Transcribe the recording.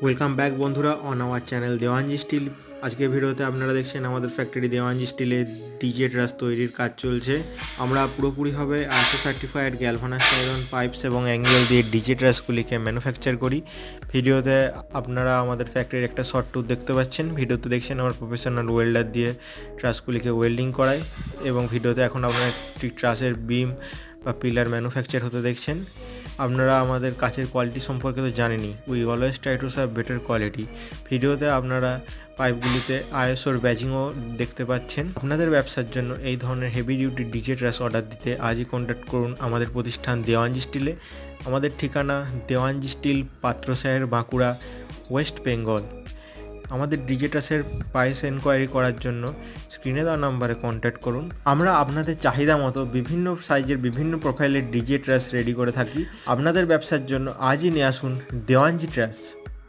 Welcome back বন্ধুরা on our channel Dewanji Steel. আজকের ভিডিওতে আপনারা দেখছেন আমাদের ফ্যাক্টরি দেওয়ানজি স্টিলে ডিজে ট্রাস তৈরির কাজ চলছে। আমরা পুরোপুরিভাবে ISO certified galvanised iron pipes এবং অ্যাঙ্গেল দিয়ে ডিজে ট্রাসগুলিকে ম্যানুফ্যাকচার করি। ভিডিওতে আপনারা আমাদের ফ্যাক্টরির একটা শর্ট ট্যুর দেখতে পাচ্ছেন। ভিডিওতে দেখছেন আমার প্রফেশনাল ওয়েল্ডার দিয়ে ট্রাসগুলিকে ওয়েল্ডিং করায়, এবং ভিডিওতে এখন আপনারা একটি ট্রাসের বিম বা পিলার ম্যানুফ্যাকচার হতে দেখছেন। আপনারা আমাদের কাচের কোয়ালিটি সম্পর্কে তো জানেনই, we always try to serve better quality. ভিডিওতে আপনারা পাইপগুলিতে আইএসওর ব্যাজিংও দেখতে পাচ্ছেন। আপনাদের ব্যবসার জন্য এই ধরনের হেভি ডিউটি ডিজে ট্রাস অর্ডার দিতে আজই কন্ট্যাক্ট করুন আমাদের প্রতিষ্ঠান দেওয়ানজি স্টিলে। আমাদের ঠিকানা দেওয়ানজি স্টিল, পাত্রসাহের, বাঁকুড়া, ওয়েস্ট বেঙ্গল। আমাদের ডিজে ট্রাসের প্রাইস এনকোয়ারি করার জন্য স্ক্রিনে দেওয়া নাম্বারে কন্ট্যাক্ট করুন। আমরা আপনাদের চাহিদা মতো বিভিন্ন সাইজের বিভিন্ন প্রোফাইলের ডিজে ট্রাস রেডি করে থাকি। আপনাদের ব্যবসার জন্য আজই নিয়ে আসুন দেওয়ানজি ট্রাস।